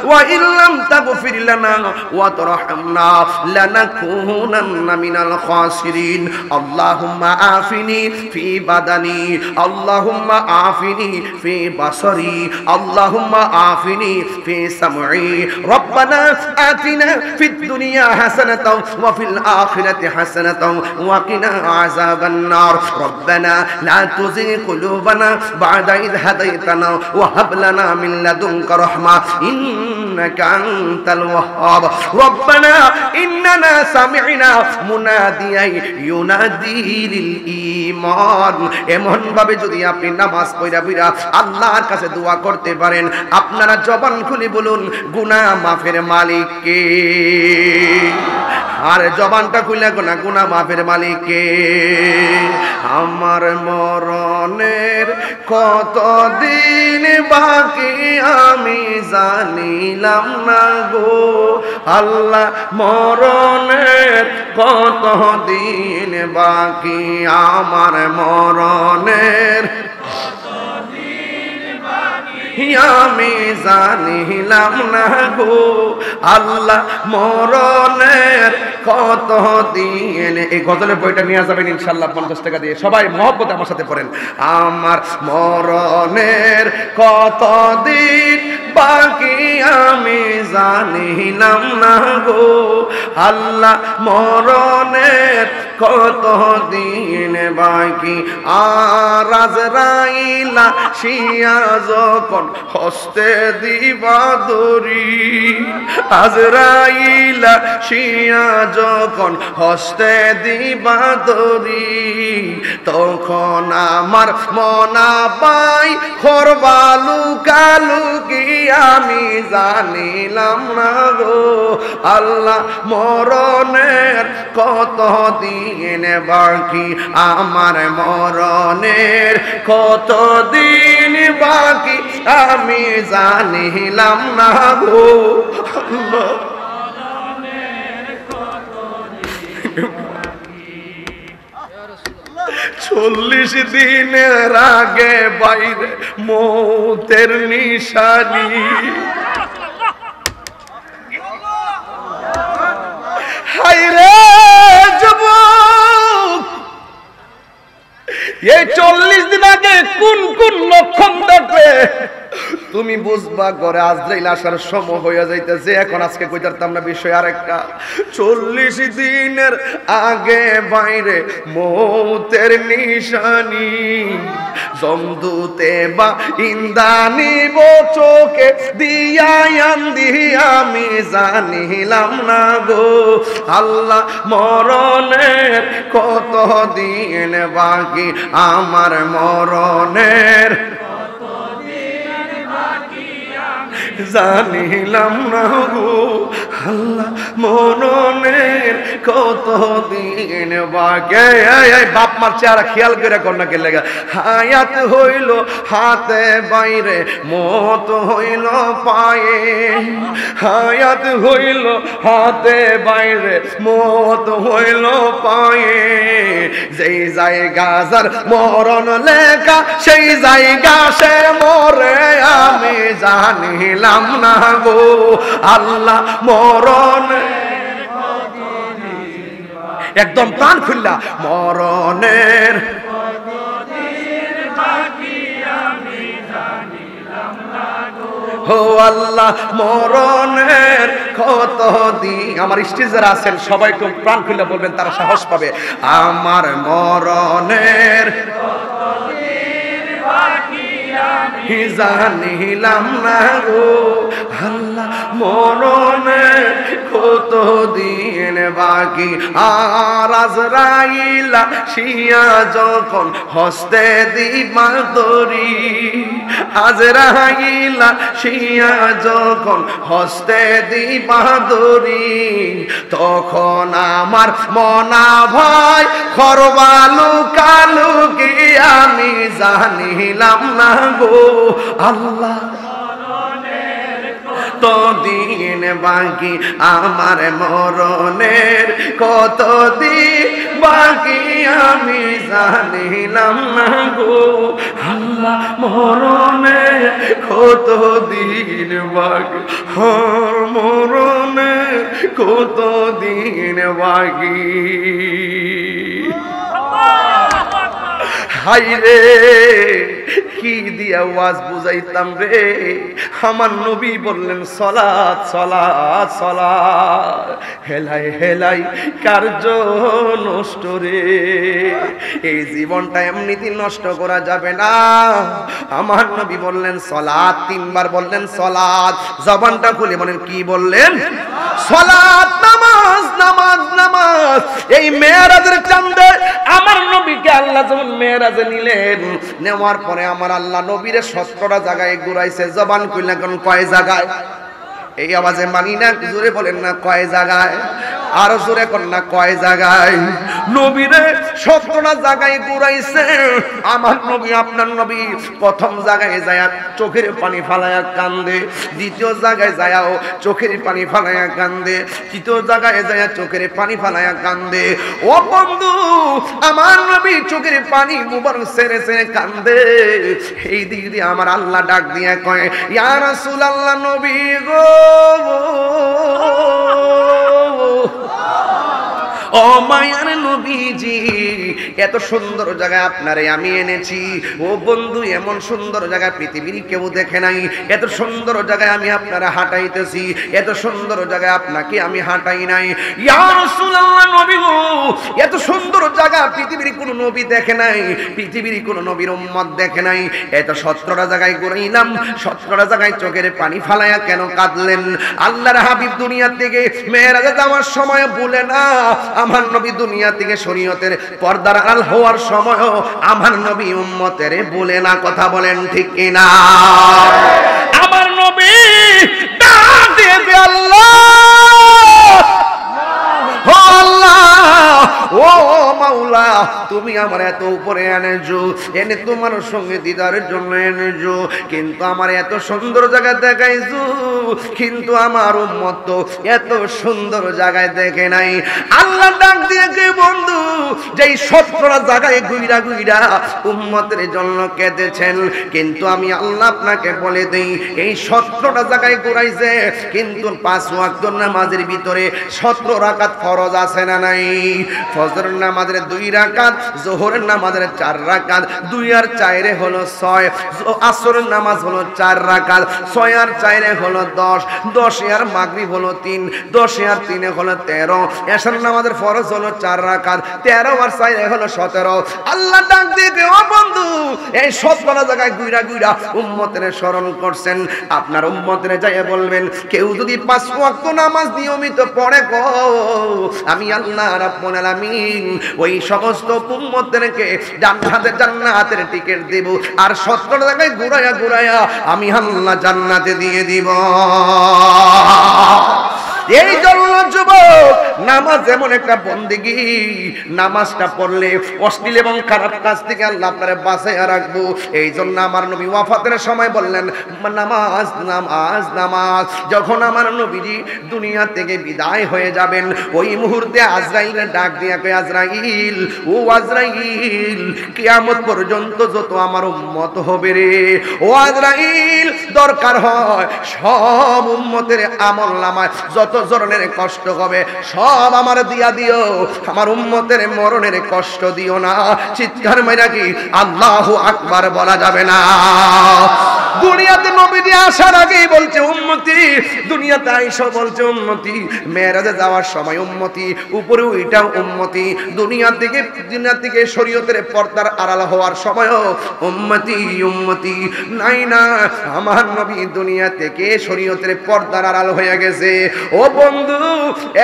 ওয়া ইল্লাম তাগফির লানা ওয়া তারহামনা লানাকুনান্না মিনাল খাসিরিন, আল্লাহুম্মা আফিনি في بدني اللهم عافني في بصري اللهم عافني في سمعي ربنا آتنا في الدنيا حسنة وفي الآخرة حسنة وقنا عذاب النار ربنا لا تزغ قلوبنا بعد إذ هديتنا وهب لنا من لدنك رحمة إنك أنت الوهاب ربنا إننا سمعنا مناديا ينادي للإيمان এমন ভাবে যদি আপনি নামাজ পড়া পড়া আল্লাহর কাছে দোয়া করতে পারেন, আপনারা জবান খুলে বলুন, গুনাহ মাফের মালিক কে? আর জবানটা খুলে গোনা গুনাহ মাফের মালিক কে? আমার মরণের কতদিন বাকি আমি জানিলাম না গো আল্লাহ, মরণের কতদিন বাকি আমার মরণের আমি জানিলাম না গো আল্লাহ, মরণের কত দিন। এই গজলের বইটা নিয়ে যাবেন ইনশাআল্লাহ 50 টাকা দিয়ে। সবাই মহব্বতে আমার সাথে পড়েন। আমার মরণের কত দিন বাকি আমি জানিলাম না গো আল্লাহ, মরণের কত দিন বাকি। আর আজরাইলা শিয়া যখন হস্তে দিবা দড়ি, আজরাইলা শিয়া যখন হস্তে দিবা দড়ি, তখন আমার মনা পাই করবা লুকালুকি আমি জানিলাম না গো আল্লাহ, মরণের কত দিন বাকি। আমার মরণের কত দিন বাকি আমি জানিলাম না গো আল্লাহ। 40 দিনের আগে বাইরে মৌতের নিশানি, হায়রে যুবক, এই 40 দিন আগে কোন কোন লক্ষণ দেখবে তুমি বুঝবা ঘরে আজরাইল আসার সময় হয়ে যাইতেছে। এখন আজকে কইতারতাম না বিষয় আরেকটা। 40 দিনের আগে বাইরে মৌতের নিশানি, জমদূতে বা ইন্দানি চোখে দিয়ান দিয়া আমি জানিলাম না গো আল্লাহ, মরণের কত দিন বাকি। আমার মরণের জানিলাম না গো আল্লাহ, মরণের কত দিন বাকি। বাপ মার চেহারা খেয়াল করে কন্যা কে লেগা, হায়াত হইল হাতে বাইরে মত হইল পায়ে, হায়াত হইল হাতে বাইরে মত হইল পায়ে। যেই জায়গা যার মরণ লেখা সেই জায়গা সে মরে আমি জানিলাম না গো আল্লাহ, মরণ একদম প্রাণ খুললা, মরণের ও আল্লাহ, মরণের কত দিন। আমার স্টেজে যারা আছেন সবাই একটু প্রাণ খুলে বলবেন, তারা সাহস পাবে। আমার মরণের জানিলাম না গো আল্লাহ, মরণের কত দিন বাকি। আর আজরাইলা শিয়া যখন হস্তে দিবা দড়ি, আজরাইলা শিয়া যখন হস্তে দিবা দড়ি, তখন আমার মনা ভয় করবা লুকালুকি আমি জানিলাম না গো আল্লাহ, কত দিন বাকি। আমার মরণের কত দিন বাকি আমি জানিলাম না গো আল্লাহ, মরণের কত দিন বাকি। মরণের কত দিন বাকি। হাইরে কি দিয়া ওয়াজ বুঝাইতাম রে। আমার নবী বললেন সালাত সালাত সালাত, হেলাই হেলাই কার্য নষ্ট রে। এই জীবনটা এমনিতে নষ্ট করা যাবে না। আমার নবী বললেন সালাত, 3 বার বললেন সালাত। জবানটা খুলে বলেন কি বললেন? সালাত, নামাজ নামাজ নামাজ। এই মেরাজের চাঁদে আমার নবীকে আল্লাহ যখন মেরাজে নিলেন, নেওয়ার পরে আমার আল্লাহ নবীরে 17টা জায়গায় ঘুরাইছে। জবান খুলে কোন কয় জায়গায়? এই আওয়াজে মানি না, জোরে বলেন না কয় জায়গায়, আরো জোরে কর না কয় জায়গায়। নবীরে 17টা জায়গায় ঘুরাইছে আমার নবী। আপনার নবী প্রথম জায়গায় যায় চোখের পানি ফালায়া কান্দে, দ্বিতীয় জায়গায় যায়ও চোখের পানি ফালায়া কান্দে, তৃতীয় জায়গায় যায় চোখের পানি ফালায়া কান্দে। ও বন্ধু, আমার নবী চোখের পানি মুবারক ছেড়ে ছেড়ে কান্দে। এই দিক দিয়ে আমার আল্লাহ ডাক দিয়ে কয়, ইয়া রাসূলুল্লাহ নবী গো, ও মায়ার নবীজি, এত সুন্দর জায়গায় আপনারে আমি এনেছি। ও বন্ধু, এমন সুন্দর জায়গা পৃথিবীর কেউ দেখে নাই। এত সুন্দর জায়গায় আমি আপনারা হাঁটাইতেছি, এত সুন্দর জায়গায় আপনাকে আমি হাঁটাই নাই। ইয়া রাসূলুল্লাহ, নবী গো, এত সুন্দর জায়গা পৃথিবীর কোন নবী দেখে নাই, পৃথিবীর কোন নবীর উম্মত দেখে নাই। এত 17টা জায়গায় ঘুরাইলাম, 17টা জায়গায় চোখের পানি ফালায়া কেন কাঁদলেন? আল্লাহর হাবিব দুনিয়া থেকে মেরাজে যাওয়ার সময় বলে না, আমার নবী দুনিয়া থেকে শরীয়তের পর্দার আড়াল হওয়ার সময় আমার নবী উম্মতের বলে না। কথা বলেন ঠিক কিনা? আমার নবী ডাক দিয়ে দে, আল্লাহ, ও আল্লাহ, ও মাওলা, তুমি আমার এত উপরে এনেছো, এনে তোমার সঙ্গে দিদারের জন্য এনেছো, কিন্তু আমার এত সুন্দর জায়গা দেখাইছো, কিন্তু আমার উম্মত তো এত সুন্দর জায়গায় দেখে নাই। আল্লাহ ডাক দিয়ে কে বন্ধু, যেই 17টা জায়গায় ঘুইরা ঘুইরা উম্মতের জন্য কেঁদেছেন, কিন্তু আমি আল্লাহ আপনাকে বলে দেই, এই 17টা জায়গায় ঘুরাইছে, কিন্তু 5 ওয়াক্ত নামাজের ভিতরে 17 রাকাত ফরজ আছে না নাই? ফজর নামাজের 2 রাকাত, যোহরের নামাজের 4 রাকাত, 2 আর 4 হলো 6, আসরের নামাজ হলো 4 রাকাত, 6 আর 4 হলো 10, 10 আর মাগরিব হলো 3, 10 আর 3 হলো 13, এশার নামাজের ফরজ হলো 4 রাকাত, 13 আর 4 হলো 17। আল্লাহ ডাক দিয়ে ও বন্ধু, এই 17 জায়গায় ঘুরা ঘুরা উম্মতের স্মরণ করছেন। আপনার উম্মতের যাইয়া বলবেন, কেউ যদি 5 ওয়াক্ত নামাজ নিয়মিত পড়ে গো, আমি আল্লাহ রাব্বুল আলামিন ওই সমস্ত উম্মতদেরকে জান্নাতের টিকিট দেব, আর 17 জায়গায় ঘুরায়া ঘুরায়া আমি আল্লাহ জান্নাতে দিয়ে দিব। এই জন্য যুবক, নামাজ এমন একটা বন্দেগী, নামাজটা পড়লে অশ্লীল এবং খারাপ কাজ থেকে আল্লাহ আপনারে বাঁচাইয়া রাখবো। এই জন্য আমার নবী ওয়াফাতের সময় বললেন, নামাজ নামাজ নামাজ। যখন আমার নবীজি দুনিয়া থেকে বিদায় হয়ে যাবেন, ওই মুহূর্তে আজরাইলের ডাক দিয়া কয়, আজরাইল, ও আজরাইল, কিয়ামত পর্যন্ত যত আমার উম্মত হবে রে, ও আজরাইল, দরকার হয় সব উম্মতের আমলনামায় যত জরনের কষ্ট হবে সব আমার দিয়া দিও, আমার উম্মতের মরণের কষ্ট দিও না। চিৎকার মেরা কি আল্লাহু আকবার বলা যাবে না? দুনিয়াতে নবীজি আসার আগেই বলছে উম্মতি, দুনিয়াতে আইসা বলছে উম্মতি, মেরাজে যাওয়ার সময় উম্মতি, উপরে ওইটাও উম্মতি, দুনিয়া থেকে শরীয়তের পর্দার আড়াল হওয়ার সময়ও উম্মতি উম্মতি। নাই না, আমার নবী দুনিয়া থেকে শরীয়তের পর্দার আড়াল হয়ে গেছে। ও বন্ধু,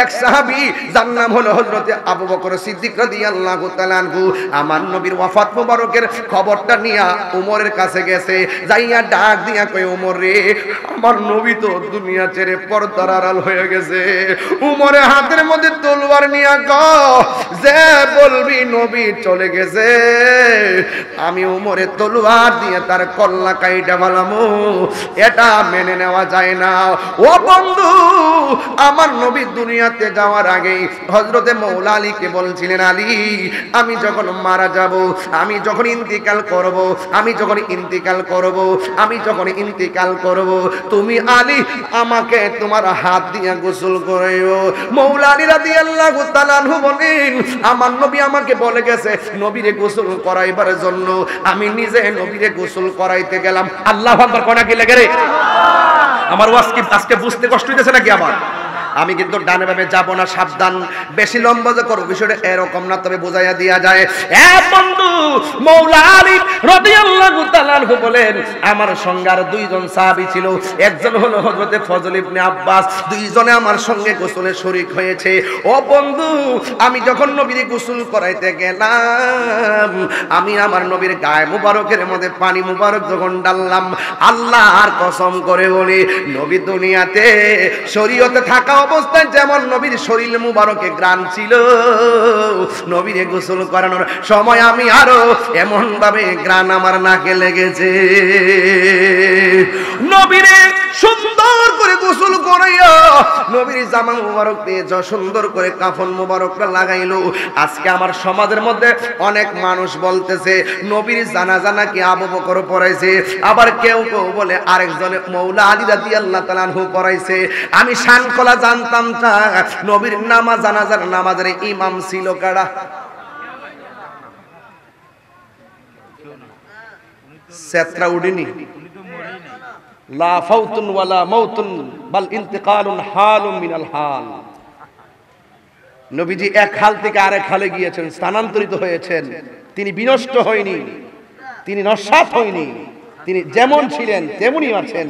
এক সাহাবী যার নাম হলো হযরত আবু বকর সিদ্দিক রাদিয়াল্লাহু তাআলা আনহু, আমার নবীর ওয়াফাত মোবারকের খবরটা নিয়ে ওমরের কাছে গেছে, যাইয়া ডাক দিয়া কয়, ওমর রে, আমার নবী তো দুনিয়া ছেড়ে পর্দার আড়াল হয়ে গেছে। ওমরের হাতের মধ্যে তলোয়ার নিয়ে যে বলবি নবী চলে গেছে, আমি ওমরের তলোয়ার দিয়ে তার কল্লা কাইটা ফেলামু, এটা মেনে নেওয়া যায় না। ও বন্ধু, আমার নবী দুনিয়াতে যাওয়ার আগে হযরতে মওলা আলীকে বলছিলেন, আলী, আমি যখন মারা যাব, আমি যখন ইন্তিকাল করব, তুমি আলী আমাকে তোমার হাত দিয়ে গোসল করাইও। মওলা আলী রাদিয়াল্লাহু তাআলা আনহু বলেন, আমার নবী আমাকে বলে গেছে নবীরে গোসল করাইবার জন্য, আমি নিজে নবীরে গোসল করাইতে গেলাম। আল্লাহু আকবার কোনা কি লাগে রে? আমার ওয়াজ কি আজকে বুঝতে কষ্ট হইতেছে নাকি? আমি কিন্তু ডানে বামে যাব না, সাবধান, বেশি লম্বা যে করব বিষয়টা এরকম না, তবে বোঝাইয়া দিয়া যায়। এক বন্ধু মওলা আলী রাদিয়াল্লাহু তাআলা আনহু বলেন, আমার সঙ্গে আর 2 জন সাহাবী ছিল, একজন হলো হযরতে ফজল ইবনে আব্বাস, 2 জনে আমার সঙ্গে গোসলে শরীক হয়েছে। ও বন্ধু, আমি যখন নবীর গোসল করাইতে গেলাম, আমি আমার নবীর গায়ে মুবারকের মধ্যে পানি মুবারক যখন ডাললাম, আল্লাহর কসম করে বলি, নবী দুনিয়াতে শরীয়তে থাকা অবস্থায় যেমন নবীর শরীর মুবারকে গ্রাণ ছিল, নবীর গোসল করানোর সময় আমি আরো এমন ভাবে গ্রাণ আমার নাকে লেগেছে। নবীরে সুন্দর করে গোসল করাইয়া নবীর জামা মুবারক দিয়ে সুন্দর করে কাফন মুবারকটা লাগাইলো। আজকে আমার সমাজের মধ্যে অনেক মানুষ বলতেছে নবীর জানাজা নাকি আবু বকর পড়াইছে, আবার কেউ কেউ বলে আরেকজনে মৌলা আলী রাদিয়াল্লাহু তাআলা আনহু পড়াইছে। আমি শানকলা জানতাম না নবীর নামাজ জানাজার নামাজের ইমাম ছিল কারা? সেত্রা উডিনি লা ফাউতুন ওয়ালা মাউতুন বাল ইন্তিকালুন হালুম মিনাল হাল। নবীজি এক হাল থেকে আরেক হালে গিয়েছেন, স্থানান্তরিত হয়েছেন। তিনি বিনষ্ট হয়নি, তিনি নস্বাত হয়নি, তিনি যেমন ছিলেন তেমনই আছেন।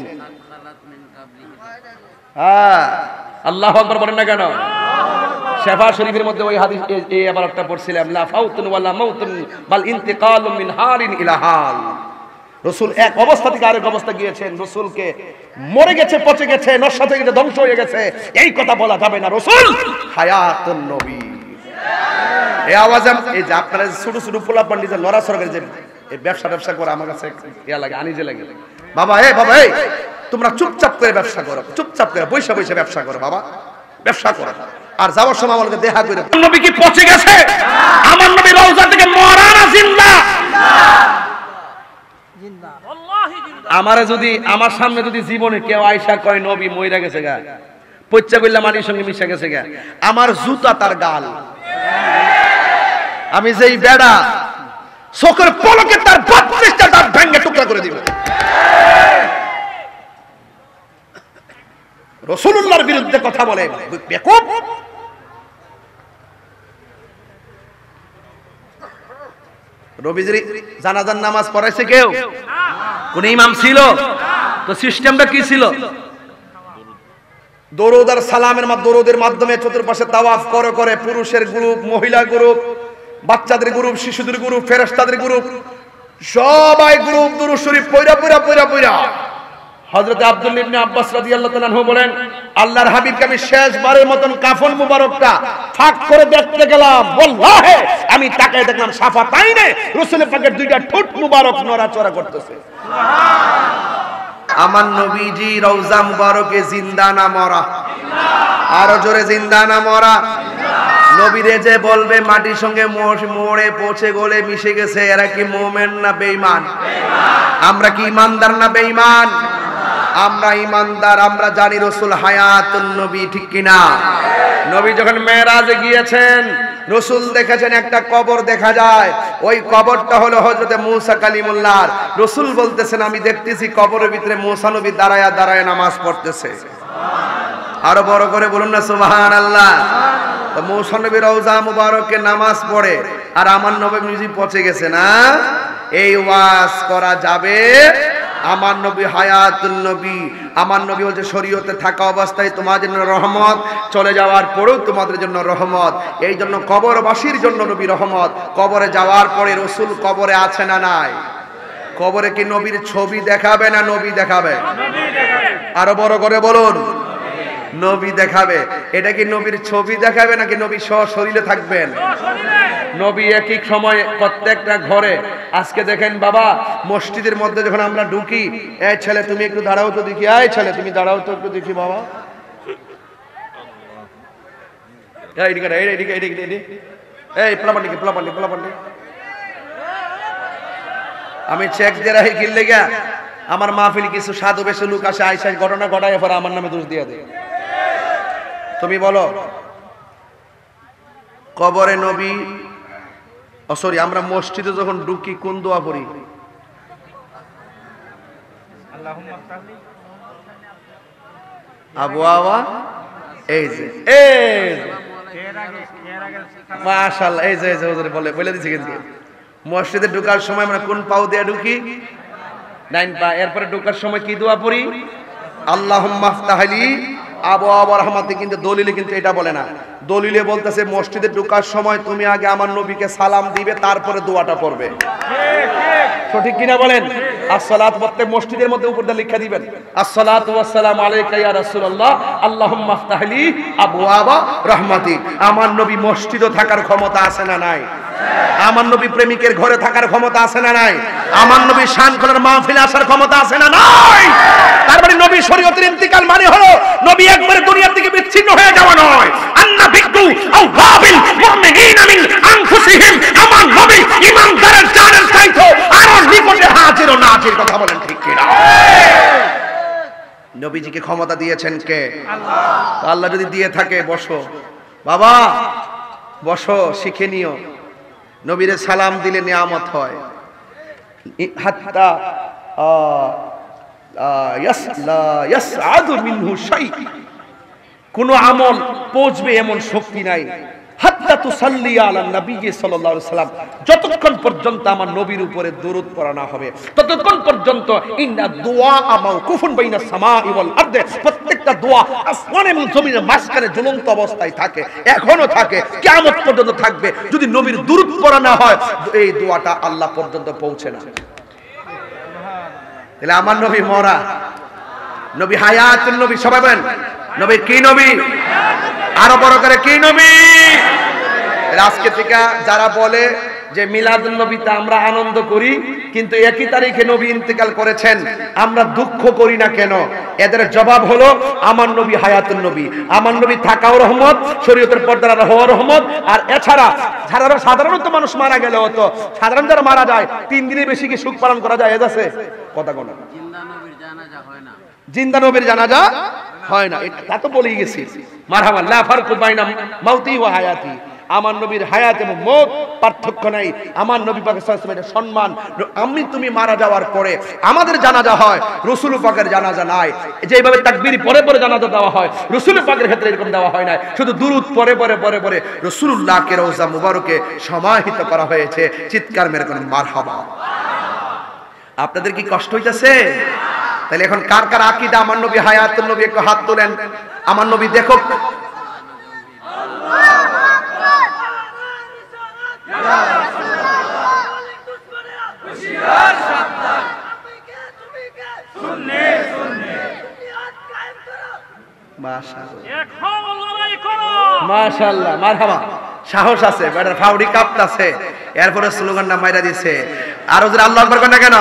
আল্লাহু আকবার বলেন না কেন? শেফা শরীফের মধ্যে ওই হাদিস এই আবার একটা পড়ছিলাম, লা ফাউতুন ওয়ালা মাউতুন বাল ইন্তিকালুম মিন হালিন ইলা হাল। রাসূল এক অবস্থা থেকে আরেক অবস্থা গিয়েছেন। রাসূলকে মরে গেছে, পচে গেছে, নস্বাত হয়ে গেছে, ধ্বংস হয়ে গেছে এই কথা বলা যাবে না। রাসূল হায়াতুন নবী। এই আওয়াজ এই যে আপনারা ছোট ছোট পোলা পান্ডিতে লড়াছড়া করে যে এই ব্যবসা করে আমার কাছে ইয়া লাগে, আনিজে লাগে। বাবা বাবা তোমরা চুপচাপ করে ব্যবসা করো, চুপচাপ করে বৈশা বৈশা ব্যবসা করো বাবা, ব্যবসা করো। আর যাওয়ার সময় আমাকে দেখা করে নবী কি পচে গেছে? আমার নবী রওজা থেকে মরা না জিন্দা? আমারে যদি আমার সামনে যদি জীবনে কেউ আয়সা কয় নবী মইরা গেছে গা, পচ্চা কইলা মাটির সঙ্গে মিশা গেছে গা, আমার জুতা তার গাল। আমি যেই বেড়া চোখের পলকে তার 32টা দাঁত ভেঙে টুকরা করে দিব। রাসূলুল্লাহর বিরুদ্ধে কথা বলে বেকুব। নবীজির জানাজার নামাজ পড়াইছে কেউ? কোন ইমাম ছিল? তো সিস্টেমটা কি ছিল? দরুদ আর সালামের দরুদের মাধ্যমে চতুর্পাশে তাওয়াফ করে করে পুরুষের গ্রুপ, মহিলা গ্রুপ, বাচ্চাদের গ্রুপ, শিশুদের গ্রুপ, ফেরেশতাদের গ্রুপ, সবাই গ্রুপ দুরূদ শরীফ পড়া পড়া পড়া পড়া। হযরত আব্দুল্লাহ ইবনে আব্বাস রাদিয়াল্লাহু তাআলা আনহু বলেন, আল্লাহর হাবিবকে আমি শেষবারের মতন কাফন মুবারকটা ফাঁক করে দেখতে গেলাম, ওয়াল্লাহি আমি তাকায় দেখলাম সাফা তাইনে রাসূল পাকের দুইটা ঠোঁট মুবারক নড়াচড়া করতেছে। সুবহানাল্লাহ। আমার নবীজি রওজা মুবারকে জিন্দা না মরা? আরো জোরে জিন্দা না মরা? নবীরে যে বলবে মাটির সঙ্গে মোড়ে পৌঁছে গলে মিশে গেছে, এরা কি মুমিন না বেঈমান? আমরা কি ইমানদার না বেঈমান? আমরা ইমানদার। আমরা জানি রাসূল হায়াতুন নবী, ঠিক কিনা? নবী যখন মেরাজে গিয়েছেন রাসূল দেখেছেন একটা কবর দেখা যায়, ওই কবরটা হলো হযরতে মূসা কালিমুল্লাহ। রাসূল বলতেছেন আমি দেখতেছি কবরের ভিতরে মূসা নবী দাঁড়ায়া দাঁড়ায়া নামাজ পড়তেছে। আরো বড় করে বলুন না সুবহানাল্লাহ। তো মূসা নবী রওজা মুবারকে নামাজ পড়ে আর আমার নবী নিজে পচে গেছে না? এই ওয়াজ করা যাবে? আমার নবী হায়াতুন নবী, আমার নবী বলছে শরীয়তে থাকা অবস্থায় তোমাদের জন্য রহমত, চলে যাওয়ার পরেও তোমাদের জন্য রহমত। এই জন্য কবরবাসীর জন্য নবী রহমত। কবরে যাওয়ার পরে রাসূল কবরে আছে না নাই? কবরে কি নবীর ছবি দেখাবে না নবী দেখাবে? আরো বড় করে বলুন, নবী দেখাবে। এটা কি নবীর ছবি দেখাবে নাকি নবী সশরীরে থাকবেন? নবী একই সময় প্রত্যেকটা ঘরে। আজকে দেখেন বাবা, মসজিদের মধ্যে যখন আমরা ঢুকি, এই ছেলে তুমি একটু দাঁড়াও তো দেখি, এই ছেলে তুমি দাঁড়াও তো একটু দেখি বাবা, আমি চেক দিয়ে রাখি কিনলে গা আমার মাহফিল কিছু সাধু বেশি লোক আসে, আইসা ঘটনা ঘটায় পরে আমার নামে দোষ দিয়ে দেয়। তুমি বলো কবরে নবী, সরি আমরা মসজিদে যখন ঢুকি কোন দোয়া পড়ি? আবু আওয়া, এই যে মাশাআল্লাহ, এই যে হুজুর বলে দিছি। কিন্তু মসজিদে ঢোকার সময় আমরা কোন পাও দিয়ে ঢুকি? 9 পা। এরপরে ঢোকার সময় কি দোয়া পড়ি? আল্লাহুম্মা আফতাহলি আবওয়াবা রাহমাতি। কিন্তু দলিলে কিন্তু এটা বলে না। দলিলে বলতেছে মসজিদে ঢোকার সময় তুমি আগে আমার নবীকে সালাম দিবে, তারপরে দোয়াটা পড়বে। সঠিক কিনা বলেন? আসসালাতু, প্রত্যেক মসজিদের মধ্যে উপর দিয়ে লিখে দিবেন আসসালাতু ওয়াসসালামু আলাইকা ইয়া রাসূলুল্লাহ আল্লাহুম্মা আফতাহলি আবওয়াবা রাহমাতি। আমার নবী মসজিদে থাকার ক্ষমতা আছে না নাই? আমার নবী প্রেমিকের ঘরে থাকার ক্ষমতা আছে না নাই? আমার নবী শানখোলার মাহফিলে আসার ক্ষমতা আছে না নাই? তার মানে নবী শরীয়তের ইন্তিকাল মানে হলো নবী একবারে দুনিয়া থেকে নবীজিকে ক্ষমতা দিয়েছেন কে? আল্লাহ। আল্লাহ যদি দিয়ে থাকে, বসো বাবা, বসো, শিখে নিও। নবীরে সালাম দিলে নিয়ামত হয়। হাত্তা ইয়াসআদু মিনহু শাই, কোন আমল পৌঁছবে এমন শক্তি নাই। হাত্তা তুসাল্লি আলা নবী সাল্লাল্লাহু আলাইহি সাল্লাম, যতক্ষণ পর্যন্ত আমার নবীর উপরে দরুদ পড়া না হবে ততক্ষণ পর্যন্ত ইন্না দুআ মাওকুফুন বাইনাস সামাই ওয়াল আরদ, প্রত্যেকটা দোয়া আসমান এবং জমিনের মাঝখানে ঝুলন্ত অবস্থায় থাকে, এখনো থাকে, কিয়ামত পর্যন্ত থাকবে। যদি নবীর দরুদ পড়া না হয় এই দোয়াটা আল্লাহ পর্যন্ত পৌঁছে না। তাহলে আমার নবী মরা, নবী হায়াতুন নবী। সবাই বলেন নবী কি নবী? আরো বড় করে কি নবী? আজকে থেকে যারা বলে যে মিলাদুন নবীতে আমরা আনন্দ করি কিন্তু একই তারিখে নবী ইন্তেকাল করেছেন, আমরা দুঃখ করি না কেন? এদের জবাব হলো আমার নবী হায়াতুন নবী, আমার নবী থাকাও রহমত, শরীয়তের পর্দা হওয়া রহমত। আর এছাড়া সাধারণত মানুষ মারা গেলে হতো, সাধারণ যারা মারা যায় 3 দিনের বেশি কি সুখ পালন করা যায়? আছে কথা কোন? জিন্দা নবীর জানাজা হয় না, এটা তো বলেই গেছি। মারহাবা, লা ফারকু বাইনা মাউতি ওয়া হায়াতি, আমার নবীর হায়াত এবং মওত পার্থক্য নাই। আমার নবী পাক সাল্লাল্লাহু আলাইহি ওয়াসাল্লামের সম্মান, আমি তুমি মারা যাওয়ার পরে আমাদের জানাজা হয়, রাসূল পাকের জানাজা নাই। যেভাবে তাকবীর পরে পরে জানাজা দেওয়া হয়, রাসূল পাকের ক্ষেত্রে এরকম দেওয়া হয় না, শুধু দুরূদ পরে পরে পরে পরে রাসূলুল্লাহকে রওজা মুবারকে সমাহিত করা হয়েছে। চিৎকার মেরে কোন মারহাবা। আপনাদের কি কষ্ট হইতাছে? তাহলে এখন কার কার আকীদা আমার নবী হায়াতুন নবী একটু হাত তোলেন। আমার নবী দেখো, মাশাআল্লাহ, মারহাবা, সাহস আছে, বেটার ফাউডি কাঁপতাছে, এরপরে স্লোগানটা মাইরা দিছে। আর ওদের আল্লাহু আকবার কেন?